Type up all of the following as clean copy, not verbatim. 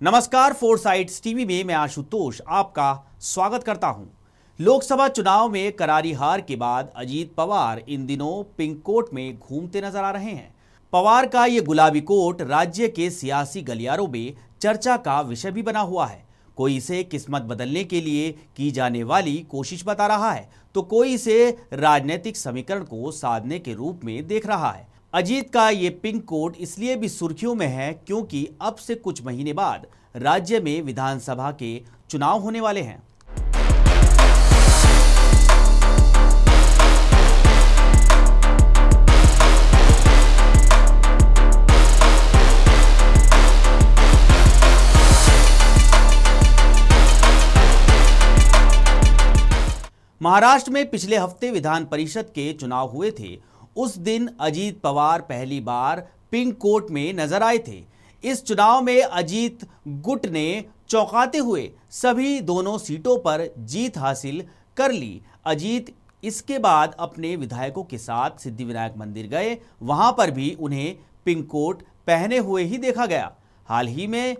नमस्कार, फोरसाइट्स टीवी में मैं आशुतोष आपका स्वागत करता हूं। लोकसभा चुनाव में करारी हार के बाद अजीत पवार इन दिनों पिंक कोट में घूमते नजर आ रहे हैं। पवार का ये गुलाबी कोट राज्य के सियासी गलियारों में चर्चा का विषय भी बना हुआ है। कोई इसे किस्मत बदलने के लिए की जाने वाली कोशिश बता रहा है, तो कोई इसे राजनीतिक समीकरण को साधने के रूप में देख रहा है। अजीत का ये पिंक कोट इसलिए भी सुर्खियों में है क्योंकि अब से कुछ महीने बाद राज्य में विधानसभा के चुनाव होने वाले हैं। महाराष्ट्र में पिछले हफ्ते विधान परिषद के चुनाव हुए थे। उस दिन अजीत पवार पहली बार पिंक कोट में नजर आए थे। इस चुनाव में अजीत गुट ने चौंकाते हुए सभी दोनों सीटों पर जीत हासिल कर ली। अजीत इसके बाद अपने विधायकों के साथ सिद्धिविनायक मंदिर गए, वहां पर भी उन्हें पिंक कोट पहने हुए ही देखा गया। हाल ही में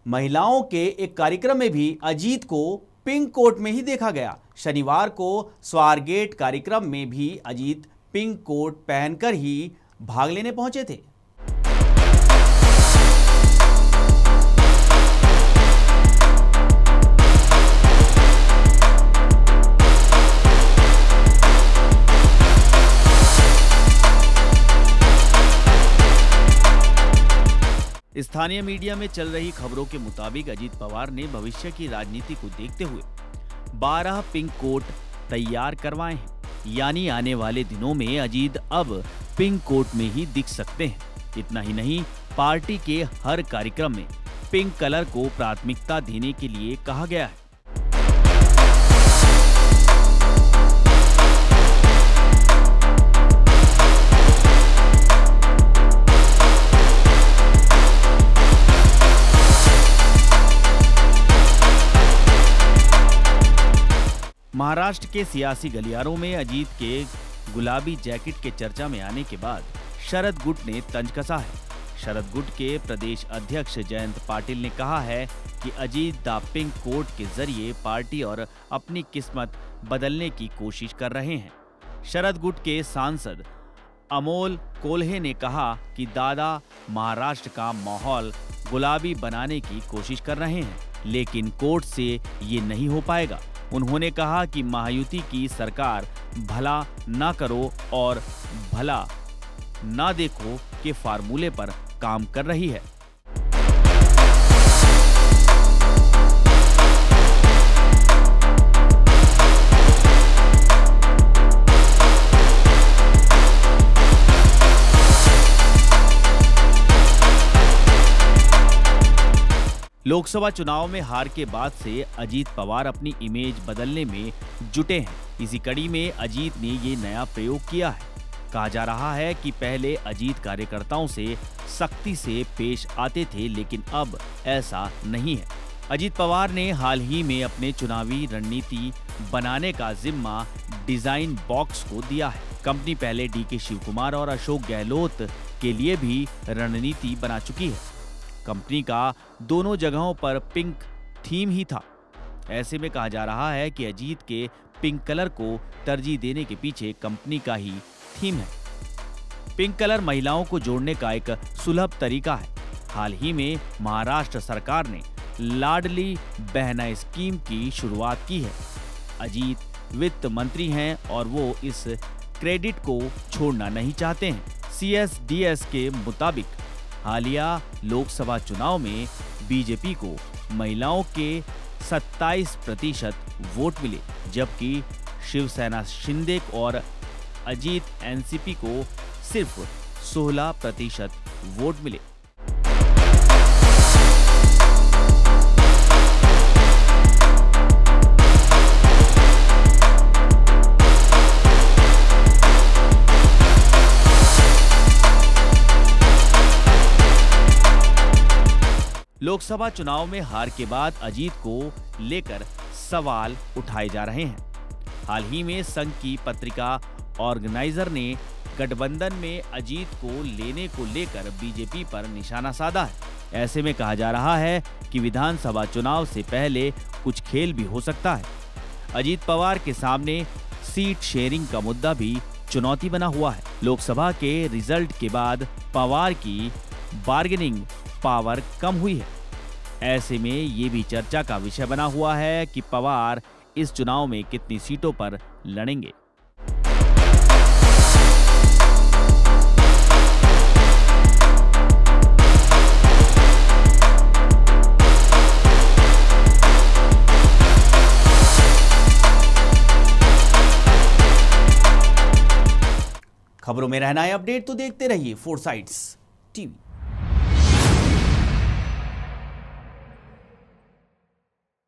महिलाओं के एक कार्यक्रम में भी अजीत को पिंक कोट में ही देखा गया। शनिवार को स्वारगेट कार्यक्रम में भी अजीत पिंक कोट पहनकर ही भाग लेने पहुंचे थे। स्थानीय मीडिया में चल रही खबरों के मुताबिक अजीत पवार ने भविष्य की राजनीति को देखते हुए 12 पिंक कोट तैयार करवाए हैं। यानी आने वाले दिनों में अजीत अब पिंक कोट में ही दिख सकते हैं। इतना ही नहीं, पार्टी के हर कार्यक्रम में पिंक कलर को प्राथमिकता देने के लिए कहा गया है। महाराष्ट्र के सियासी गलियारों में अजीत के गुलाबी जैकेट के चर्चा में आने के बाद शरद गुट ने तंज कसा है। शरद गुट के प्रदेश अध्यक्ष जयंत पाटिल ने कहा है कि अजीत द पिंक कोट के जरिए पार्टी और अपनी किस्मत बदलने की कोशिश कर रहे हैं। शरद गुट के सांसद अमोल कोल्हे ने कहा कि दादा महाराष्ट्र का माहौल गुलाबी बनाने की कोशिश कर रहे हैं, लेकिन कोर्ट से ये नहीं हो पाएगा। उन्होंने कहा कि महायुति की सरकार भला ना करो और भला ना देखो के फार्मूले पर काम कर रही है। लोकसभा चुनाव में हार के बाद से अजीत पवार अपनी इमेज बदलने में जुटे हैं। इसी कड़ी में अजीत ने ये नया प्रयोग किया है। कहा जा रहा है कि पहले अजीत कार्यकर्ताओं से सख्ती से पेश आते थे, लेकिन अब ऐसा नहीं है। अजीत पवार ने हाल ही में अपने चुनावी रणनीति बनाने का जिम्मा डिजाइन बॉक्स को दिया है। कंपनी पहले डीके शिवकुमार और अशोक गहलोत के लिए भी रणनीति बना चुकी है। कंपनी का दोनों जगहों पर पिंक थीम ही था। ऐसे में कहा जा रहा है कि अजीत के पिंक कलर को तरजीह देने के पीछे कंपनी का ही थीम है। पिंक कलर महिलाओं को जोड़ने का एक सुलभ तरीका है। हाल ही में महाराष्ट्र सरकार ने लाडली बहना स्कीम की शुरुआत की है। अजीत वित्त मंत्री हैं और वो इस क्रेडिट को छोड़ना नहीं चाहते हैं। CSDS के मुताबिक हालिया लोकसभा चुनाव में बीजेपी को महिलाओं के 27% वोट मिले, जबकि शिवसेना शिंदे और अजीत एनसीपी को सिर्फ 16% वोट मिले। लोकसभा चुनाव में हार के बाद अजीत को लेकर सवाल उठाए जा रहे हैं। हाल ही में संघ की पत्रिका ऑर्गेनाइजर ने गठबंधन में अजीत को लेने को लेकर बीजेपी पर निशाना साधा है। ऐसे में कहा जा रहा है कि विधानसभा चुनाव से पहले कुछ खेल भी हो सकता है। अजीत पवार के सामने सीट शेयरिंग का मुद्दा भी चुनौती बना हुआ है। लोकसभा के रिजल्ट के बाद पवार की बार्गेनिंग पावर कम हुई है। ऐसे में ये भी चर्चा का विषय बना हुआ है कि पवार इस चुनाव में कितनी सीटों पर लड़ेंगे। खबरों में रहना है अपडेट तो देखते रहिए फोरसाइट्स टीवी।